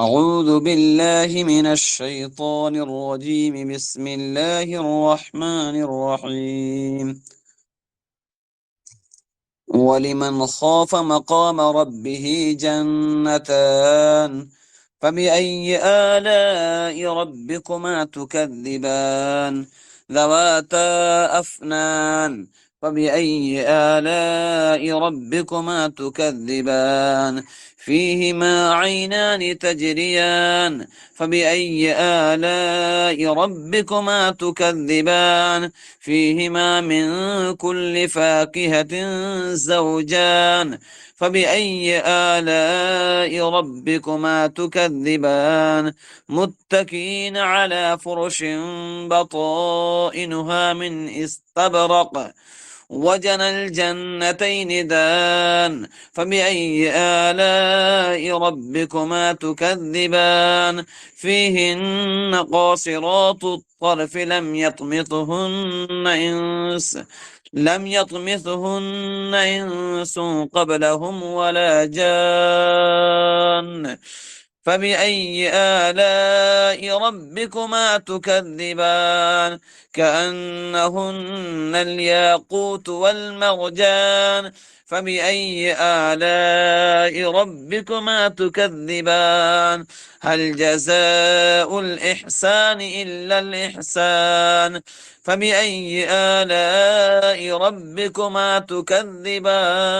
أعوذ بالله من الشيطان الرجيم بسم الله الرحمن الرحيم ولمن خاف مقام ربه جنتان فبأي آلاء ربكما تكذبان ذواتا أفنان فبأي آلاء ربكما تكذبان فيهما عينان تجريان فبأي آلاء ربكما تكذبان فيهما من كل فاكهة زوجان فبأي آلاء ربكما تكذبان متكئين على فرش بطائنها من استبرق وجنى الجنتين دان فبأي آلاء ربكما تكذبان فيهن قاصرات الطرف لم يطمثهن إنس قبلهم ولا جان فبأي آلاء ربكما تكذبان كأنهن الياقوت والمرجان فبأي آلاء ربكما تكذبان هل جزاء الإحسان إلا الإحسان فبأي آلاء ربكما تكذبان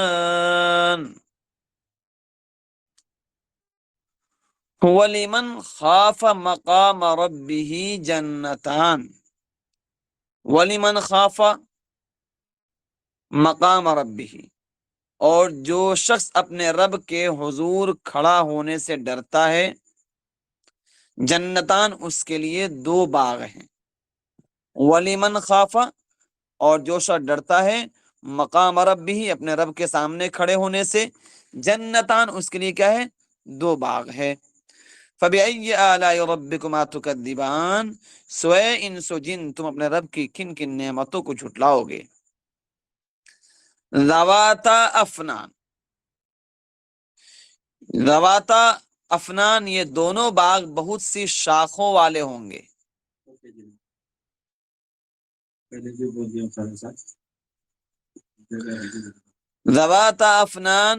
وَلِمَنْ خَافَ مَقَامَ رَبِّهِ جَنَّتَانِ وَلِمَنْ خَافَ مقام ربه، اور جو شخص اپنے رب کے حضور کھڑا ہونے سے ڈرتا ہے، جنتان اس کے لیے دو باغ ہیں۔ وَلِمَنْ خَافَ، اور جو شخص ڈرتا ہے، مقام ربه، اپنے رب کے سامنے کھڑے ہونے سے، جنتان اس کے لیے کیا ہے؟ دو باغ ہے۔ فَبِأَيِّ آلَاءِ رَبِّكُمَا تُكَذِّبَانِ، سوئے انس و جن تم اپنے رب کی کن کن نعمتوں کو جھٹلاؤ گے۔ ذواتا افنان، ذواتا افنان، یہ دونوں باغ بہت سی شاخوں والے ہوں گے۔ ذواتا افنان،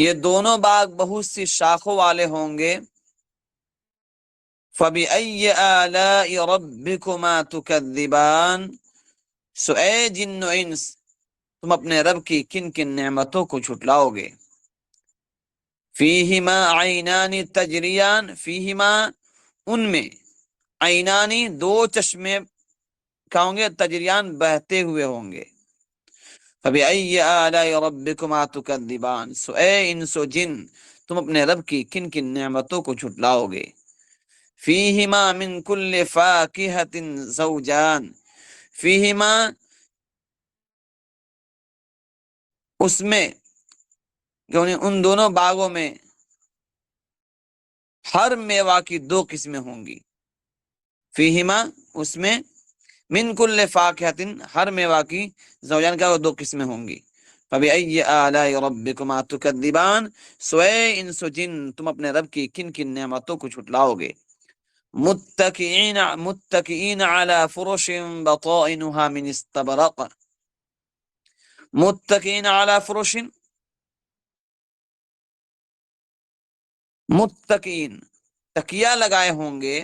یہ دونوں باغ بہت سی شاخوں والے ہوں گے۔ فَبِأَيِّ آلَاءِ رَبِّكُمَا تُكَذِّبَانِ، سو اے جن و انس تم اپنے رب کی کن کن نعمتوں کو جھٹلاؤ گے۔ فیہما عینان تجریان، فیہما ان میں، عینانی دو چشمے کیا ہوں گے؟ تجریان بہتے ہوئے ہوں گے۔ فَبِأَيِّ آلَاءِ رَبِّكُمَا تُكَذِّبَانِ، سو اے انس و جن تم اپنے رب کی کن کن نعمتوں کو جھٹلاؤ گے۔ فیہما من کل فاکہۃ زوجان، فیہما اس میں، یعنی ان دونوں باغوں میں، ہر میوہ کی دو قسمیں ہوں گی۔ فیہما اس میں، من کل فاکہۃ ہر میوہ کی، زوجان کا دو قسمیں ہوں گی۔ فَبِأَيِّ آلَاءِ رَبِّكُمَا تُكَذِّبَانِ، سوئے انس و جن تم اپنے رب کی کن کن نعمتوں کو جھٹلاؤ گے۔ متکئین علی فرش بطائنها من استبرق، متکئین علی فرش، متکئین تکیہ لگائے ہوں گے،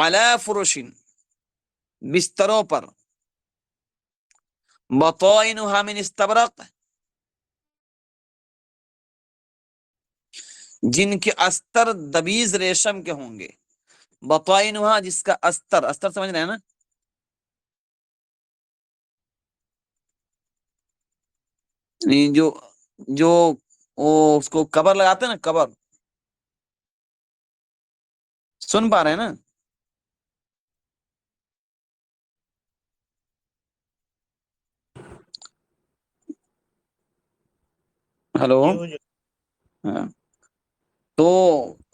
علی فرش بستروں پر، بطائنها من استبرق جن کے استر دبیز ریشم کے ہوں گے۔ بطائنها جس کا استر، استر سمجھ رہے ہیں نا؟ جو اس کو کور لگاتے ہیں نا، کور، سن پا رہے ہیں نا؟ ہلو، ہاں، تو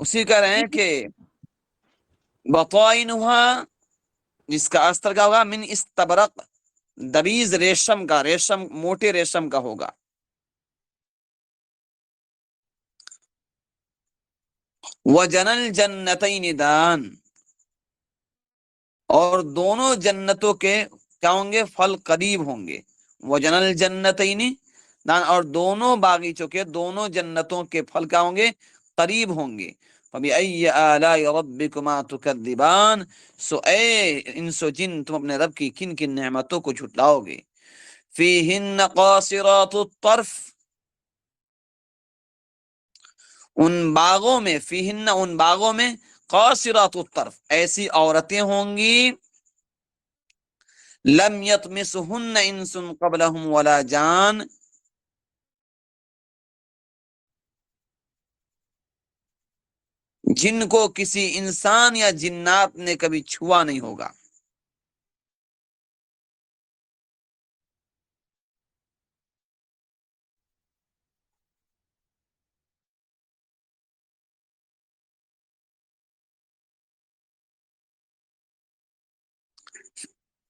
اسی کہہ رہے ہیں کہ بطائنها جس کا استر کا ہوگا، من استبرق دبیز ریشم کا، ریشم موٹے ریشم کا ہوگا۔ وَجَنَى الْجَنَّتَيْنِ دان، اور دونوں جنتوں کے کیا ہوں گے؟ پھل قریب ہوں گے. وَجَنَى الْجَنَّتَيْنِ دان، اور دونوں باغیچوں کے دونوں جنتوں کے پھل کیا ہوں گے؟ قریب ہوں گے. فَبِأَيِّ آلَاءِ رَبِّكُمَا تُكَذِّبَانِ، سو اے انس و جن، تم اپنے رب کی کن کن نعمتوں کو جھٹلاؤ گے. فِيهِنَّ قَاصِرَاتُ الطَّرْفِ، ان باغوں میں، فیہن ان باغوں میں، قاصرات الطرف ایسی عورتیں ہوں گی، لم یطمثہن انس قبلہم ولا جان، جن کو کسی انسان یا جنات نے کبھی چھوا نہیں ہوگا.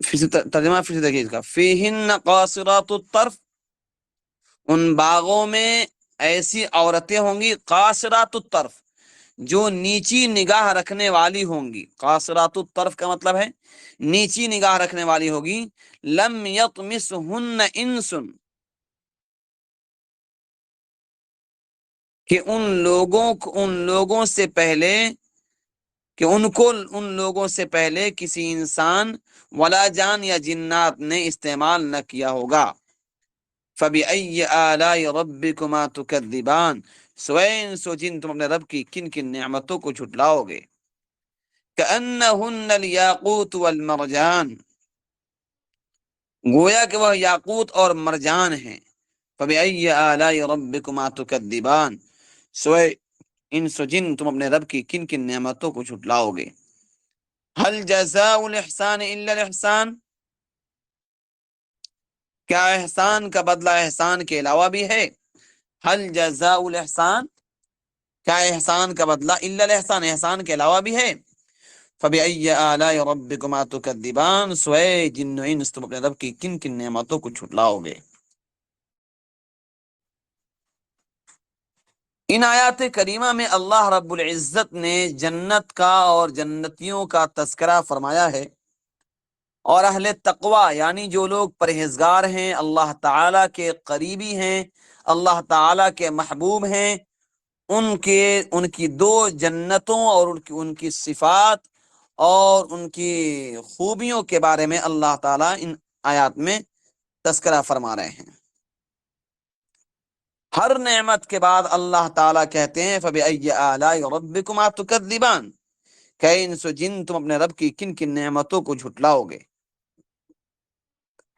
پھر سے ترجمہ پھر سے دیکھیے اس کا. فیہن قاصرات الطرف، ان باغوں میں ایسی عورتیں ہوں گی، قاصرات الطرف جو نیچی نگاہ رکھنے والی ہوں گی. قاصرات الطرف کا مطلب ہے نیچی نگاہ رکھنے والی ہوگی. لم یطمثہن انس، کہ ان لوگوں سے پہلے، کہ ان لوگوں سے پہلے کسی انسان ولا جان یا جنات نے استعمال نہ کیا ہوگا. فَبِأَيِّ آلَاءِ رَبِّكُمَا تُكَذِّبَانِ، سوئے سو جن، تم اپنے رب کی کن کن نعمتوں کو جھٹلاؤ گے. كَأَنَّهُنَّ الْيَاقُوتُ وَالْمَرْجَانُ، گویا کہ وہ یاقوت اور مرجان ہیں. فَبِأَيِّ آلَاءِ رَبِّكُمَا تُكَذِّبَانِ، سوئے انس و جن، تم اپنے رب کی کن کن نعمتوں کو جھٹلاؤ گے. هل جزاء الاحسان الا الاحسان، کیا احسان کا بدلہ احسان کے علاوہ بھی ہے؟ هل جزاء الاحسان، کیا احسان کا بدلہ الا الاحسان، احسان کے علاوہ بھی ہے. فَبِأَيِّ آلَاءِ رَبِّكُمَا تُكَذِّبَانِ، سوئے جن و انس، تم اپنے رب کی کن کن نعمتوں کو جھٹلاؤ گے. ان آیات کریمہ میں اللہ رب العزت نے جنت کا اور جنتیوں کا تذکرہ فرمایا ہے، اور اہل تقوی یعنی جو لوگ پرہیزگار ہیں، اللہ تعالیٰ کے قریبی ہیں، اللہ تعالیٰ کے محبوب ہیں، ان کی دو جنتوں اور ان کی صفات اور ان کی خوبیوں کے بارے میں اللہ تعالیٰ ان آیات میں تذکرہ فرما رہے ہیں. ہر نعمت کے بعد اللہ تعالیٰ کہتے ہیں فَبِأَيِّ آلَاءِ رَبِّكُمَا تُكَذِّبَانِ، کہ انس و جن، تم اپنے رب کی کن کن نعمتوں کو جھٹلاؤ گے.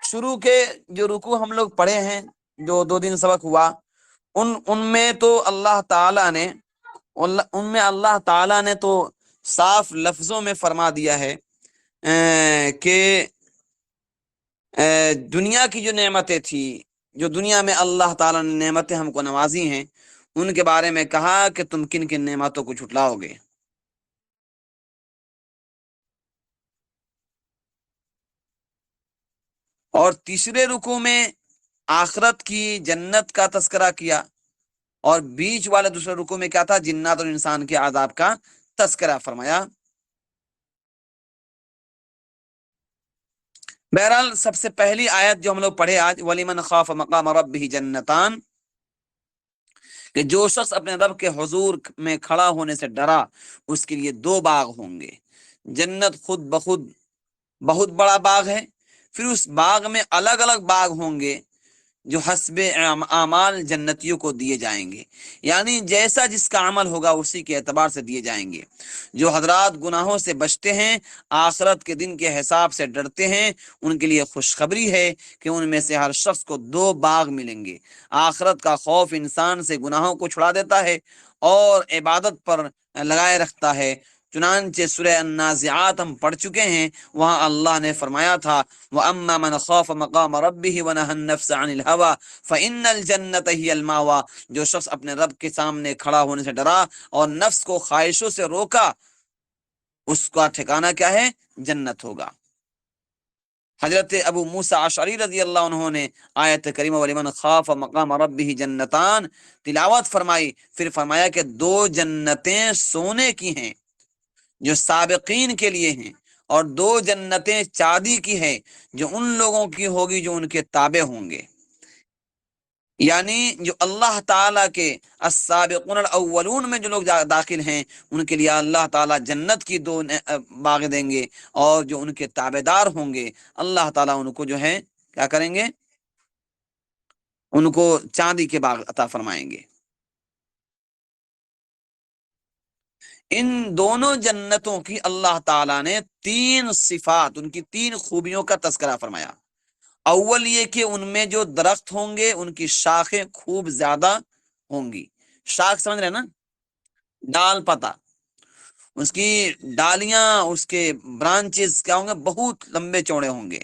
شروع کے جو رکوع ہم لوگ پڑھے ہیں، جو 2 دن سبق ہوا، ان میں تو اللہ تعالیٰ نے، ان میں اللہ تعالیٰ نے تو صاف لفظوں میں فرما دیا ہے کہ دنیا کی جو نعمتیں تھی، جو دنیا میں اللہ تعالیٰ نے نعمتیں ہم کو نوازی ہیں، ان کے بارے میں کہا کہ تم کن کن نعمتوں کو جھٹلاؤ گے. اور تیسرے رکوع میں آخرت کی جنت کا تذکرہ کیا، اور بیچ والے دوسرے رکوع میں کیا تھا؟ جنات اور انسان کے عذاب کا تذکرہ فرمایا. بہرحال سب سے پہلی آیت جو ہم لوگ پڑھے آج، وَلِمَنْ خَافَ مَقَامَ رَبِّهِ جَنَّتَانِ، کہ جو شخص اپنے رب کے حضور میں کھڑا ہونے سے ڈرا، اس کے لیے 2 باغ ہوں گے. جنت خود بخود بہت بڑا باغ ہے، پھر اس باغ میں الگ الگ باغ ہوں گے جو حسب اعمال جنتیوں کو دیے جائیں گے، یعنی جیسا جس کا عمل ہوگا اسی کے اعتبار سے دیے جائیں گے. جو حضرات گناہوں سے بچتے ہیں، آخرت کے دن کے حساب سے ڈرتے ہیں، ان کے لیے خوشخبری ہے کہ ان میں سے ہر شخص کو 2 باغ ملیں گے. آخرت کا خوف انسان سے گناہوں کو چھڑا دیتا ہے اور عبادت پر لگائے رکھتا ہے. چنانچہ سورہ النازعات ہم پڑھ چکے ہیں، وہاں اللہ نے فرمایا تھا وَأَمَّا مَنْ خَافَ مَقَامَ رَبِّهِ وَنَهَى النَّفْسَ عَنِ الْهَوَىٰ فَإِنَّ الْجَنَّةَ هِيَ الْمَأْوَىٰ، جو شخص اپنے رب کے سامنے کھڑا ہونے سے ڈرا اور نفس کو خواہشوں سے روکا، اس کا ٹھکانہ کیا ہے؟ جنت ہوگا. حضرت ابو موسیٰ اشعری رضی اللہ عنہ نے آیت کریمہ وَلِمَنْ خَافَ مَقَامَ رَبِّهِ جنتان تلاوت فرمائی، پھر فرمایا کہ دو جنتیں سونے کی ہیں جو سابقین کے لیے ہیں، اور دو جنتیں چاندی کی ہیں جو ان لوگوں کی ہوگی جو ان کے تابع ہوں گے، یعنی جو اللہ تعالیٰ کے السابقون الاولون میں جو لوگ داخل ہیں ان کے لیے اللہ تعالیٰ جنت کی دو باغ دیں گے، اور جو ان کے تابع دار ہوں گے اللہ تعالیٰ ان کو جو ہے کیا کریں گے، ان کو چاندی کے باغ عطا فرمائیں گے۔ ان دونوں جنتوں کی اللہ تعالیٰ نے تین صفات، ان کی تین خوبیوں کا تذکرہ فرمایا۔ اول یہ کہ ان میں جو درخت ہوں گے ان کی شاخیں خوب زیادہ ہوں گی۔ شاخ سمجھ رہے ہیں نا، ڈال پتا، اس کی ڈالیاں، اس کے برانچز کیا ہوں گے، بہت لمبے چوڑے ہوں گے،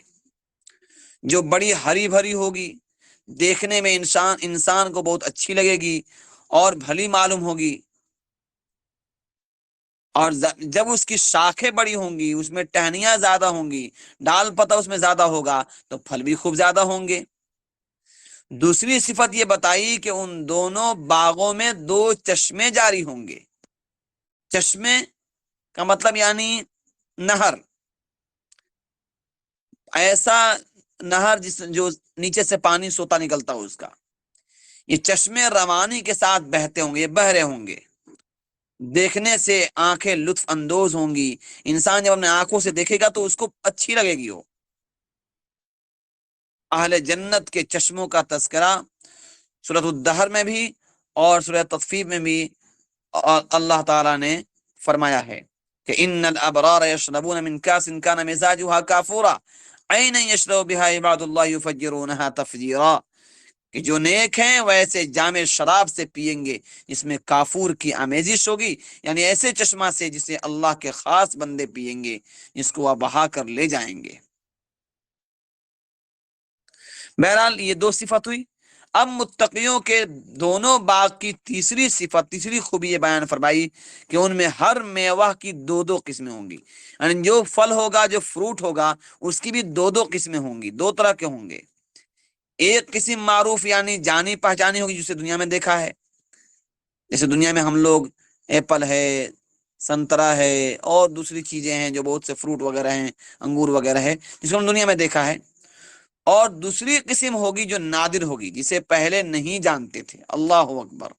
جو بڑی ہری بھری ہوگی، دیکھنے میں انسان کو بہت اچھی لگے گی اور بھلی معلوم ہوگی، اور جب اس کی شاخیں بڑی ہوں گی، اس میں ٹہنیاں زیادہ ہوں گی، ڈال پتا اس میں زیادہ ہوگا تو پھل بھی خوب زیادہ ہوں گے۔ دوسری صفت یہ بتائی کہ ان دونوں باغوں میں دو چشمے جاری ہوں گے۔ چشمے کا مطلب یعنی نہر، ایسا نہر جو نیچے سے پانی سوتا نکلتا ہو، اس کا یہ چشمے روانی کے ساتھ بہتے ہوں گے، یہ بہرے ہوں گے، دیکھنے سے آنکھیں لطف اندوز ہوں گی، انسان جب اپنے آنکھوں سے دیکھے گا تو اس کو اچھی لگے گی۔ وہ اہل جنت کے چشموں کا تذکرہ سورۃ الدہر میں بھی اور سورۃ تطفیف میں بھی اللہ تعالیٰ نے فرمایا ہے کہ ان الابرار یشربون من کاس کان مزاجها کافورا عینا یشرب بها عباد اللہ یفجرونها تفجیرا، کہ جو نیک ہیں وہ ایسے جام شراب سے پیئیں گے جس میں کافور کی آمیزش ہوگی، یعنی ایسے چشمہ سے جسے اللہ کے خاص بندے پیئیں گے، جس کو وہ بہا کر لے جائیں گے۔ بہرحال یہ دو صفت ہوئی۔ اب متقیوں کے دونوں باغ کی تیسری صفت، تیسری خوبی یہ بیان فرمائی کہ ان میں ہر میوہ کی دو دو قسمیں ہوں گی، یعنی جو پھل ہوگا، جو فروٹ ہوگا، اس کی بھی دو دو قسمیں ہوں گی، دو طرح کے ہوں گے۔ ایک قسم معروف یعنی جانی پہچانی ہوگی جسے دنیا میں دیکھا ہے، جیسے دنیا میں ہم لوگ ایپل ہے، سنترا ہے، اور دوسری چیزیں ہیں جو بہت سے فروٹ وغیرہ ہیں، انگور وغیرہ ہے، جس کو ہم دنیا میں دیکھا ہے۔ اور دوسری قسم ہوگی جو نادر ہوگی، جسے پہلے نہیں جانتے تھے۔ اللہ اکبر!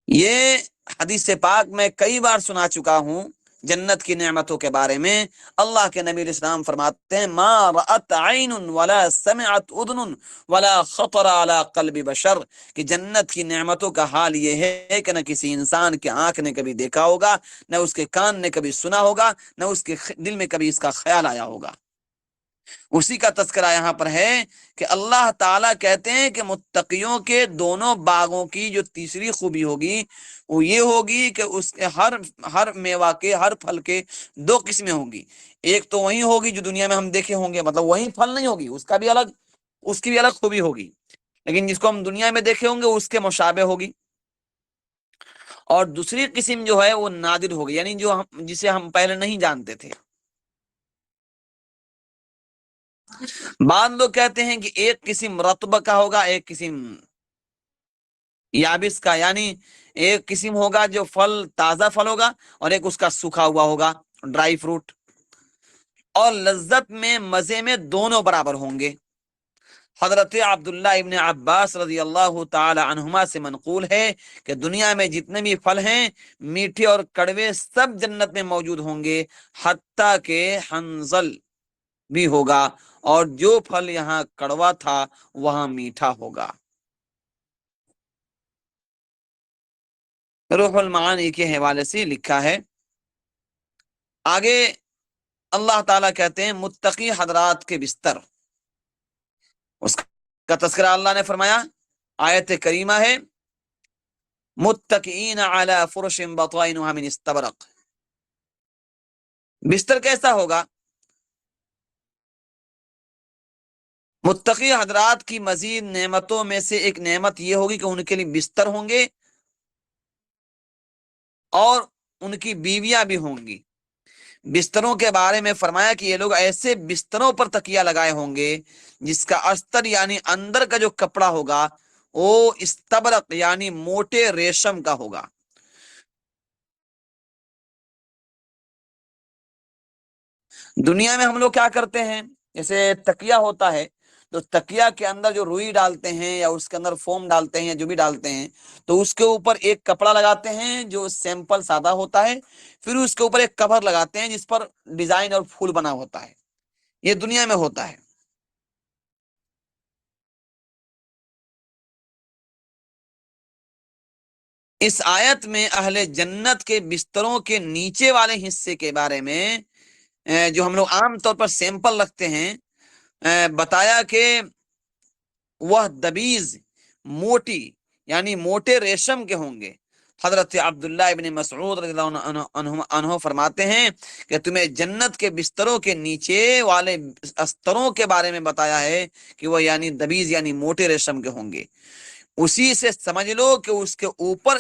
یہ حدیث پاک میں کئی بار سنا چکا ہوں جنت کی نعمتوں کے بارے میں۔ اللہ کے نبی علیہ السلام فرماتے ہیں ما رأت عین ولا سمعت اذن ولا خطر علی قلب بشر، کہ جنت کی نعمتوں کا حال یہ ہے کہ نہ کسی انسان کے آنکھ نے کبھی دیکھا ہوگا، نہ اس کے کان نے کبھی سنا ہوگا، نہ اس کے دل میں کبھی اس کا خیال آیا ہوگا۔ اسی کا تذکرہ یہاں پر ہے کہ اللہ تعالیٰ کہتے ہیں کہ متقیوں کے دونوں باغوں کی جو تیسری خوبی ہوگی وہ یہ ہوگی کہ اس کے ہر میوہ کے، ہر پھل کے دو قسمیں ہوں گی۔ ایک تو وہی ہوگی جو دنیا میں ہم دیکھے ہوں گے، مطلب وہی پھل نہیں ہوگی، اس کی بھی الگ خوبی ہوگی، لیکن جس کو ہم دنیا میں دیکھے ہوں گے اس کے مشابہ ہوگی۔ اور دوسری قسم جو ہے وہ نادر ہوگی، یعنی جسے ہم پہلے نہیں جانتے تھے۔ بعض لوگ کہتے ہیں کہ ایک قسم رطب کا ہوگا، ایک قسم یابس کا، یعنی ایک قسم ہوگا جو پھل تازہ پھل ہوگا اور ایک اس کا سوکھا ہوا ہوگا، ڈرائی فروٹ، اور لذت میں، مزے میں دونوں برابر ہوں گے۔ حضرت عبداللہ ابن عباس رضی اللہ تعالی عنہما سے منقول ہے کہ دنیا میں جتنے بھی پھل ہیں، میٹھے اور کڑوے، سب جنت میں موجود ہوں گے، حتیٰ کہ حنظل بھی ہوگا، اور جو پھل یہاں کڑوا تھا وہاں میٹھا ہوگا۔ روح المعانی کے حوالے سے لکھا ہے۔ آگے اللہ تعالیٰ کہتے ہیں متقی حضرات کے بستر، اس کا تذکرہ اللہ نے فرمایا، آیت کریمہ ہے متقین علی فرش بطائنها من استبرق۔ بستر کیسا ہوگا؟ متقی حضرات کی مزید نعمتوں میں سے ایک نعمت یہ ہوگی کہ ان کے لیے بستر ہوں گے اور ان کی بیویاں بھی ہوں گی۔ بستروں کے بارے میں فرمایا کہ یہ لوگ ایسے بستروں پر تکیہ لگائے ہوں گے جس کا استر یعنی اندر کا جو کپڑا ہوگا وہ استبرق یعنی موٹے ریشم کا ہوگا۔ دنیا میں ہم لوگ کیا کرتے ہیں، جیسے تکیہ ہوتا ہے تو تکیہ کے اندر جو روئی ڈالتے ہیں یا اس کے اندر فوم ڈالتے ہیں یا جو بھی ڈالتے ہیں تو اس کے اوپر ایک کپڑا لگاتے ہیں جو سیمپل سادہ ہوتا ہے، پھر اس کے اوپر ایک کور لگاتے ہیں جس پر ڈیزائن اور پھول بنا ہوتا ہے۔ یہ دنیا میں ہوتا ہے۔ اس آیت میں اہل جنت کے بستروں کے نیچے والے حصے کے بارے میں جو ہم لوگ عام طور پر سیمپل رکھتے ہیں، بتایا کہ وہ دبیز موٹی یعنی موٹے ریشم کے ہوں گے۔ حضرت عبداللہ ابن مسعود رضی اللہ عنہ فرماتے ہیں کہ تمہیں جنت کے بستروں کے نیچے والے استروں کے بارے میں بتایا ہے کہ وہ یعنی دبیز یعنی موٹے ریشم کے ہوں گے، اسی سے سمجھ لو کہ اس کے اوپر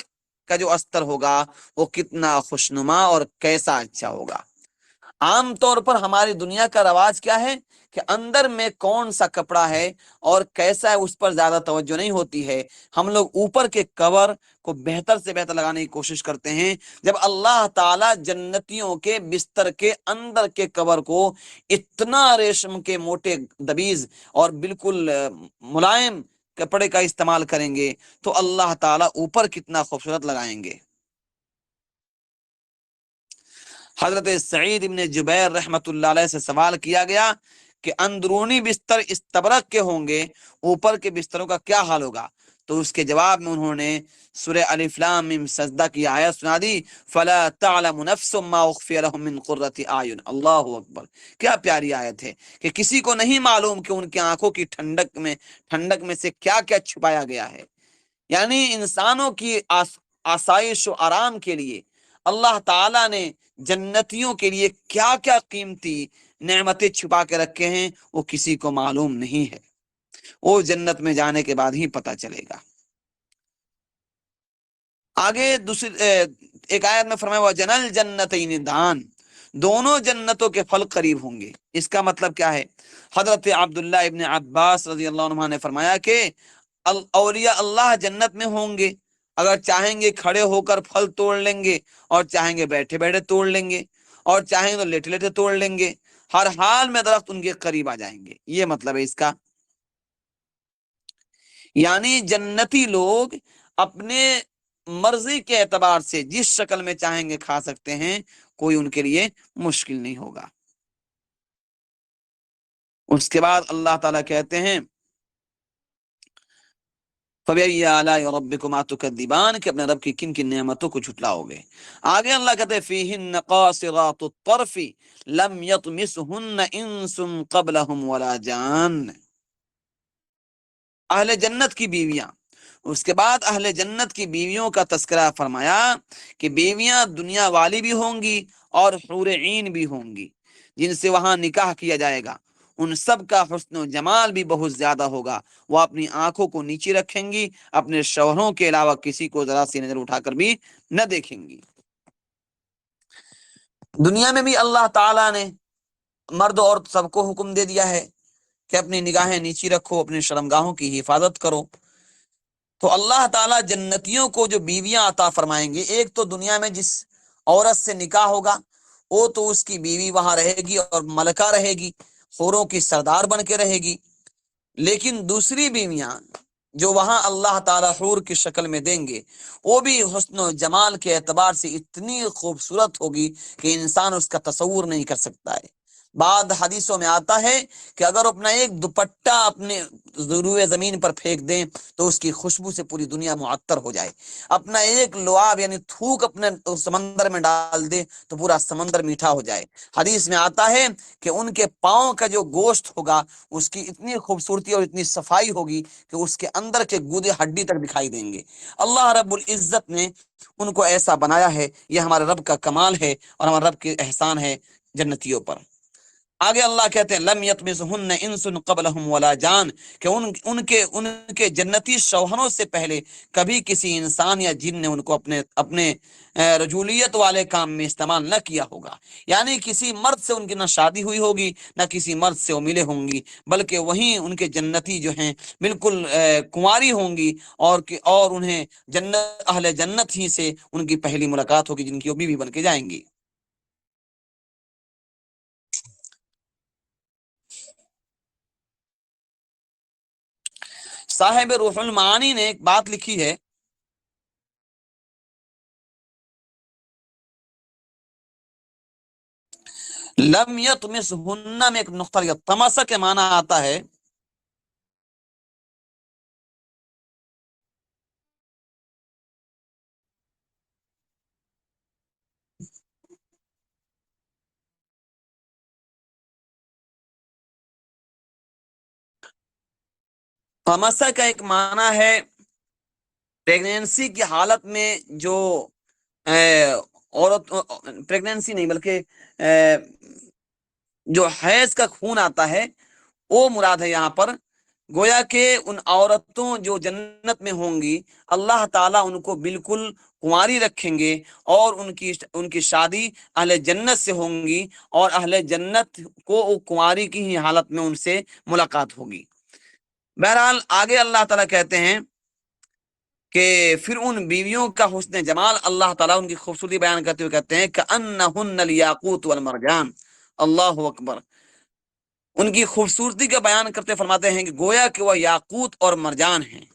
کا جو استر ہوگا وہ کتنا خوشنما اور کیسا اچھا ہوگا۔ عام طور پر ہماری دنیا کا رواج کیا ہے کہ اندر میں کون سا کپڑا ہے اور کیسا ہے اس پر زیادہ توجہ نہیں ہوتی ہے، ہم لوگ اوپر کے کور کو بہتر سے بہتر لگانے کی کوشش کرتے ہیں، جب اللہ تعالی جنتیوں کے بستر کے اندر کے کور کو اتنا ریشم کے موٹے دبیز اور بالکل ملائم کپڑے کا استعمال کریں گے تو اللہ تعالیٰ اوپر کتنا خوبصورت لگائیں گے۔ حضرت سعید ابن جبیر رحمت اللہ علیہ سے سوال کیا گیا کہ اندرونی بستر استبرق کے ہوں گے، اوپر کے بستروں کا کیا حال ہوگا؟ تو اس کے جواب میں انہوں نے سورہ الف لام میم سجدہ کی آیت سنا دی، فلا تعلم نفس ما اخفی لهم من قرۃ اعین۔ اللہ اکبر، کیا پیاری آیت ہے کہ کسی کو نہیں معلوم کہ ان کی آنکھوں کی ٹھنڈک میں سے کیا کیا چھپایا گیا ہے۔ یعنی انسانوں کی آسائش و آرام کے لیے اللہ تعالیٰ نے جنتیوں کے لیے کیا کیا قیمتی نعمتیں چھپا کے رکھے ہیں وہ کسی کو معلوم نہیں ہے، وہ جنت میں جانے کے بعد ہی پتہ چلے گا۔ آگے دوسری ایک آیت میں فرمایا ہوا جنل جنتین دان، دونوں جنتوں کے پھل قریب ہوں گے۔ اس کا مطلب کیا ہے؟ حضرت عبداللہ ابن عباس رضی اللہ عنہ نے فرمایا کہ اولیاء اللہ جنت میں ہوں گے، اگر چاہیں گے کھڑے ہو کر پھل توڑ لیں گے اور چاہیں گے بیٹھے بیٹھے توڑ لیں گے اور چاہیں تو لیٹے لیٹے توڑ لیں گے، ہر حال میں درخت ان کے قریب آ جائیں گے۔ یہ مطلب ہے اس کا، یعنی جنتی لوگ اپنے مرضی کے اعتبار سے جس شکل میں چاہیں گے کھا سکتے ہیں، کوئی ان کے لیے مشکل نہیں ہوگا۔ اس کے بعد اللہ تعالیٰ کہتے ہیں فَبِأَيِّ آلَاءِ رَبِّكُمَا تُكَذِّبَانِ کہ اپنے رب کی کن کن نعمتوں کو جھٹلاؤ گے۔ آگے اللہ کہتے ہیں فِيهِنَّ قَاصِرَاتُ الطَّرْفِ لَمْ يَطْمِثْهُنَّ إِنسٌ قَبْلَهُمْ وَلَا جَانٌ۔ اہل جنت کی بیویاں، اس کے بعد اہل جنت کی بیویوں کا تذکرہ فرمایا کہ بیویاں دنیا والی بھی ہوں گی اور حور عین بھی ہوں گی جن سے وہاں نکاح کیا جائے گا، ان سب کا حسن و جمال بھی بہت زیادہ ہوگا، وہ اپنی آنکھوں کو نیچے رکھیں گی، اپنے شوہروں کے علاوہ کسی کو ذرا سی نظر اٹھا کر بھی نہ دیکھیں گی۔ دنیا میں بھی اللہ تعالیٰ نے مرد اور عورت سب کو حکم دے دیا ہے کہ اپنی نگاہیں نیچی رکھو، اپنی شرمگاہوں کی حفاظت کرو۔ تو اللہ تعالیٰ جنتیوں کو جو بیویاں عطا فرمائیں گے، ایک تو دنیا میں جس عورت سے نکاح ہوگا وہ تو اس کی بیوی وہاں رہے گی اور ملکہ رہے گی، حوروں کی سردار بن کے رہے گی، لیکن دوسری بیویاں جو وہاں اللہ تعالیٰ حور کی شکل میں دیں گے وہ بھی حسن و جمال کے اعتبار سے اتنی خوبصورت ہوگی کہ انسان اس کا تصور نہیں کر سکتا ہے۔ بعد حدیثوں میں آتا ہے کہ اگر اپنا ایک دوپٹہ اپنے روئے زمین پر پھینک دیں تو اس کی خوشبو سے پوری دنیا معطر ہو جائے، اپنا ایک لعاب یعنی تھوک اپنے سمندر میں ڈال دے تو پورا سمندر میٹھا ہو جائے۔ حدیث میں آتا ہے کہ ان کے پاؤں کا جو گوشت ہوگا اس کی اتنی خوبصورتی اور اتنی صفائی ہوگی کہ اس کے اندر کے گودے ہڈی تک دکھائی دیں گے۔ اللہ رب العزت نے ان کو ایسا بنایا ہے، یہ ہمارے رب کا کمال ہے اور ہمارے رب کے احسان ہے جنتیوں پر۔ آگے اللہ کہتے ہیں لم یطمثہن انس قبلہم ولا جان، کہ ان کے جنتی شوہروں سے پہلے کبھی کسی انسان یا جن نے ان کو اپنے رجولیت والے کام میں استعمال نہ کیا ہوگا، یعنی کسی مرد سے ان کی نہ شادی ہوئی ہوگی نہ کسی مرد سے وہ ملے ہوں گی، بلکہ وہیں ان کے جنتی جو ہیں بالکل کنواری ہوں گی، اور انہیں اہل جنت ہی سے ان کی پہلی ملاقات ہوگی جن کی وہ بیوی بن کے جائیں گی۔ صاحب روح المعانی نے ایک بات لکھی ہے، لم یطمثہن میں ایک نقطہ لگا، تمسا کے معنی آتا ہے تمسا کا ایک معنی ہے پریگنینسی کی حالت میں جو عورت، پریگنینسی نہیں بلکہ جو حیض کا خون آتا ہے وہ مراد ہے یہاں پر، گویا کہ ان عورتوں جو جنت میں ہوں گی اللہ تعالیٰ ان کو بالکل کنواری رکھیں گے، اور ان کی شادی اہل جنت سے ہوں گی، اور اہل جنت کو کنواری کی ہی حالت میں ان سے ملاقات ہوگی۔ بہرحال آگے اللہ تعالیٰ کہتے ہیں کہ پھر ان بیویوں کا حسن جمال اللہ تعالیٰ ان کی خوبصورتی بیان کرتے ہوئے کہتے ہیں کأنہن الیاقوت والمرجان، اللہ اکبر، ان کی خوبصورتی کا بیان کرتے فرماتے ہیں کہ گویا کہ وہ یاقوت اور مرجان ہیں۔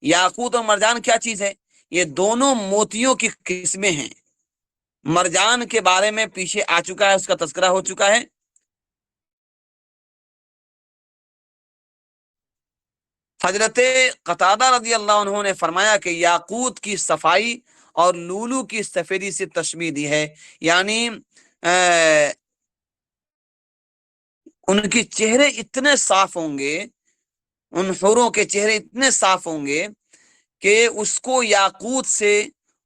یاقوت اور مرجان کیا چیز ہے؟ یہ دونوں موتیوں کی قسمیں ہیں۔ مرجان کے بارے میں پیچھے آ چکا ہے، اس کا تذکرہ ہو چکا ہے۔ حضرت قتادہ رضی اللہ عنہ نے فرمایا کہ یاقوت کی صفائی اور لولو کی سفیدی سے تشبیہ دی ہے، یعنی ان کے چہرے اتنے صاف ہوں گے، ان حوروں کے چہرے اتنے صاف ہوں گے کہ اس کو یاقوت سے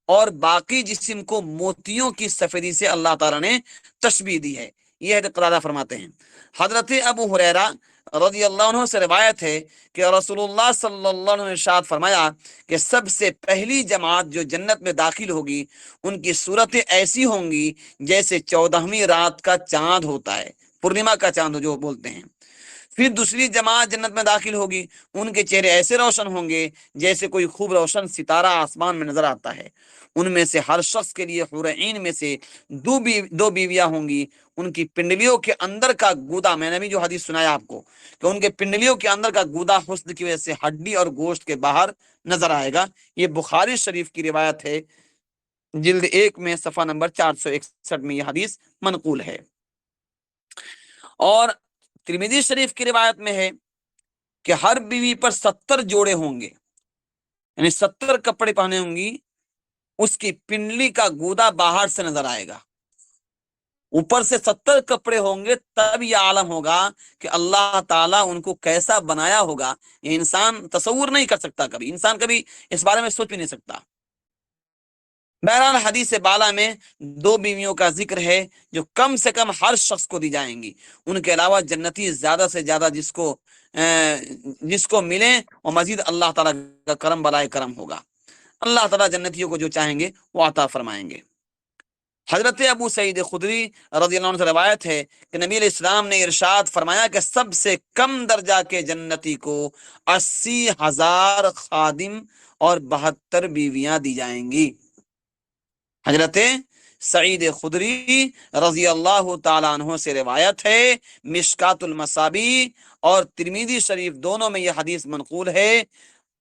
اور باقی جسم کو موتیوں کی سفیدی سے اللہ تعالیٰ نے تشبیہ دی ہے، یہ حضرت قتادہ فرماتے ہیں۔ حضرت ابو ہریرہ رضی اللہ عنہ سے روایت ہے کہ رسول اللہ صلی اللہ علیہ وسلم نے ارشاد فرمایا کہ سب سے پہلی جماعت جو جنت میں داخل ہوگی ان کی صورتیں ایسی ہوں گی جیسے 14ویں رات کا چاند ہوتا ہے، پورنیما کا چاند جو بولتے ہیں۔ پھر دوسری جماعت جنت میں داخل ہوگی، ان کے چہرے ایسے روشن ہوں گے جیسے کوئی خوب روشن ستارہ آسمان میں نظر آتا ہے، ان میں سے ہر شخص کے لیے حور عین میں سے دو بیویاں ہوں گی، ان کی پنڈلیوں کے اندر کا گودا، میں نے بھی جو حدیث سنایا آپ کو کہ ان کے پنڈلیوں کے اندر کا گودا حسن کی وجہ سے ہڈی اور گوشت کے باہر نظر آئے گا۔ یہ بخاری شریف کی روایت ہے، جلد 1 میں صفحہ نمبر 461 میں یہ حدیث منقول ہے۔ اور ترمذی شریف کی روایت میں ہے کہ ہر بیوی پر 70 جوڑے ہوں گے، یعنی 70 کپڑے پہنے ہوں گی، اس کی پنڈلی کا گودا باہر سے نظر آئے گا، اوپر سے 70 کپڑے ہوں گے، تب یہ عالم ہوگا کہ اللہ تعالیٰ ان کو کیسا بنایا ہوگا، یہ انسان تصور نہیں کر سکتا، کبھی انسان کبھی اس بارے میں سوچ بھی نہیں سکتا۔ بہرحال حدیث بالا میں 2 بیویوں کا ذکر ہے جو کم سے کم ہر شخص کو دی جائیں گی، ان کے علاوہ جنتی زیادہ سے زیادہ جس کو ملے وہ مزید اللہ تعالیٰ کا کرم برائے کرم ہوگا، اللہ تعالیٰ جنتیوں کو جو چاہیں گے وہ عطا فرمائیں گے۔ حضرت ابو سعید خدری رضی اللہ عنہ سے روایت ہے کہ نبی علیہ السلام نے ارشاد فرمایا کہ سب سے کم درجہ کے جنتی کو 80,000 خادم اور 72 بیویاں دی جائیں گی۔ حضرت سعید خدری رضی اللہ تعالیٰ عنہ سے روایت ہے، مشکات المصابیح اور ترمذی شریف دونوں میں یہ حدیث منقول ہے،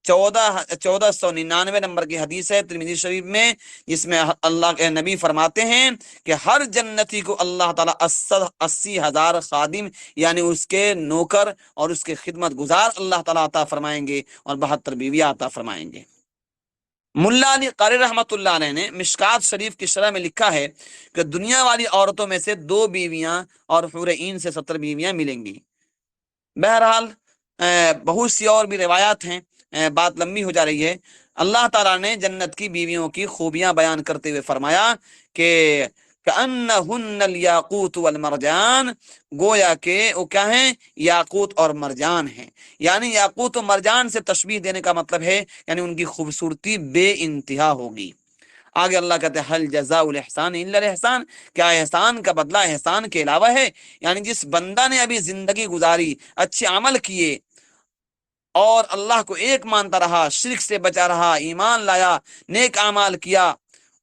1499 نمبر کی حدیث ہے ترمذی شریف میں، جس میں اللہ کے نبی فرماتے ہیں کہ ہر جنتی کو اللہ تعالیٰ 80,000 خادم یعنی اس کے نوکر اور اس کے خدمت گزار اللہ تعالیٰ عطا فرمائیں گے، اور 72 بیویاں عطا فرمائیں گے۔ ملا علی قاری رحمۃ اللہ علیہ نے مشکات شریف کی شرح میں لکھا ہے کہ دنیا والی عورتوں میں سے 2 بیویاں اور حور عین سے 70 بیویاں ملیں گی۔ بہرحال بہت سی اور بھی روایات ہیں، بات لمبی ہو جا رہی ہے۔ اللہ تعالیٰ نے جنت کی بیویوں کی خوبیاں بیان کرتے ہوئے فرمایا کہ کأنہن الیاقوت والمرجان، گویا کہ وہ کیا ہیں، یاقوت اور مرجان ہیں. یعنی یاقوت و مرجان سے تشبیہ دینے کا مطلب ہے یعنی ان کی خوبصورتی بے انتہا ہوگی. آگے اللہ کہتے ہیں حل جزاء الاحسان الا الاحسان، کیا احسان کا بدلہ احسان کے علاوہ ہے؟ یعنی جس بندہ نے ابھی زندگی گزاری، اچھے عمل کیے اور اللہ کو ایک مانتا رہا، شرک سے بچا رہا، ایمان لایا، نیک اعمال کیا،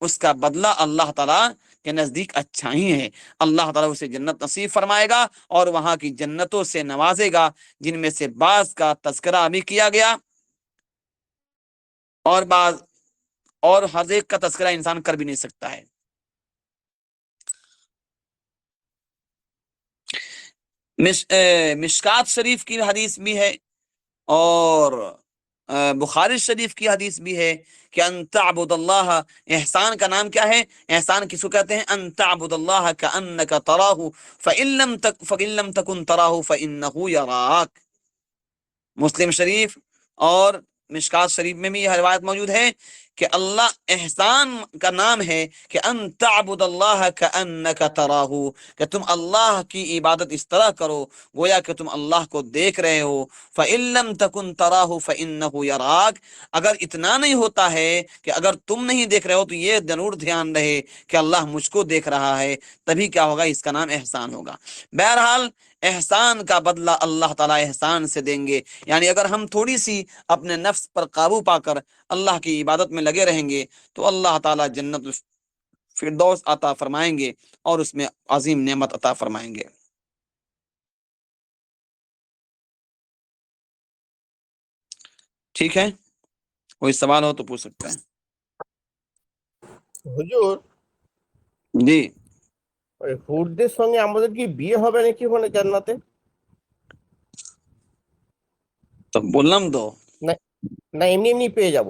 اس کا بدلہ اللہ تعالیٰ کے نزدیک اچھا ہی ہے. اللہ تعالیٰ اسے جنت نصیب فرمائے گا اور وہاں کی جنتوں سے نوازے گا، جن میں سے بعض کا تذکرہ ابھی کیا گیا اور بعض اور ہر ایک کا تذکرہ انسان کر بھی نہیں سکتا ہے. مشکات شریف کی حدیث بھی ہے اور بخاری شریف کی حدیث بھی ہے کہ ان تعبد اللہ، احسان کا نام کیا ہے؟ احسان کس کو کہتے ہیں؟ ان تعبد اللہ کأنک تراہ فإن لم تکن تراہ فإنہ یراک. مسلم شریف اور مشکات شریف میں بھی یہ روایت موجود ہے کہ اللہ، احسان کا نام ہے کہ ان تعبد اللہ کأنک تراہ، کہ تم اللہ کی عبادت اس طرح کرو گویا کہ تم اللہ کو دیکھ رہے ہو. فإن لم تکن تراہ فإنہ یراک، اگر اتنا نہیں ہوتا ہے کہ اگر تم نہیں دیکھ رہے ہو تو یہ ضرور دھیان رہے کہ اللہ مجھ کو دیکھ رہا ہے، تبھی کیا ہوگا؟ اس کا نام احسان ہوگا. بہرحال احسان کا بدلہ اللہ تعالیٰ احسان سے دیں گے. یعنی اگر ہم تھوڑی سی اپنے نفس پر قابو پا کر اللہ کی عبادت میں لگے رہیں گے تو اللہ تعالیٰ جنت فردوس عطا فرمائیں گے اور اس میں عظیم نعمت عطا فرمائیں گے. ٹھیک ہے، کوئی سوال ہو تو پوچھ سکتے ہیں. হুজুর, جی ওই হুরদের সঙ্গে আমাদের কি বিয়ে হবে নাকি ওখানে জান্নাতে? তো বললাম তো, না না এমনি এমনি পেয়ে যাব?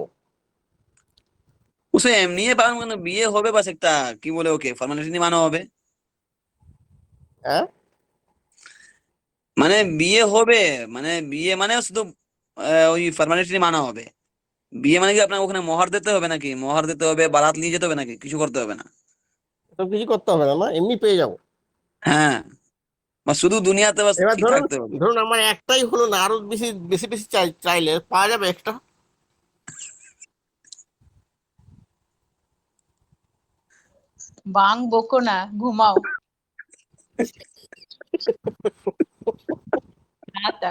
উসে এমনি মানে বিয়ে হবে বাস একটা কি বলে ওকে ফর্মালিটি মানা হবে, হ্যাঁ, মানে বিয়ে হবে, মানে বিয়ে মানে শুধু ওই ফর্মালিটি মানা হবে. বিয়ে মানে কি আপনার ওখানে মোহর দিতে হবে নাকি? মোহর দিতে হবে, বারাত নিয়ে যেতে হবে নাকি? কিছু করতে হবে না. তো কিছু করতে হবে না, না এমনি পেয়ে যাব? হ্যাঁ, বা শুধু দুনিয়াতে বাস এবার ঠিক ধরুন থাকতে হবে. ধরুন আমার একটাই হলো না, আরো বেশি বেশি বেশি চাইলে পাওয়া যাবে একটা? বাং বকো না, ঘুমাও। রাতা।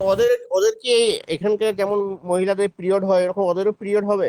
ওদের ওদের কি এখানকার যেমন মহিলাদের পিরিয়ড হয় এরকম ওদেরও পিরিয়ড হবে?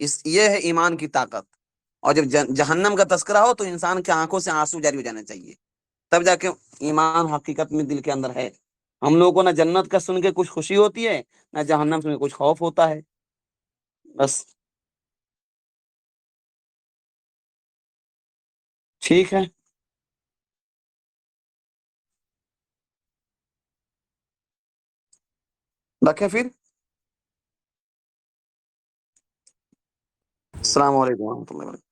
یہ ہے ایمان کی طاقت. اور جب جہنم کا تذکرہ ہو تو انسان کی آنکھوں سے آنسو جاری ہو جانے چاہیے, تب جا کے ایمان حقیقت میں دل کے اندر ہے. ہم لوگوں کو نہ جنت کا سن کے کچھ خوشی ہوتی ہے, نہ جہنم سن کے کچھ خوف ہوتا ہے. بس ٹھیک ہے. رکھیں پھر. السلام علیکم ورحمۃ اللہ وبرکاتہ.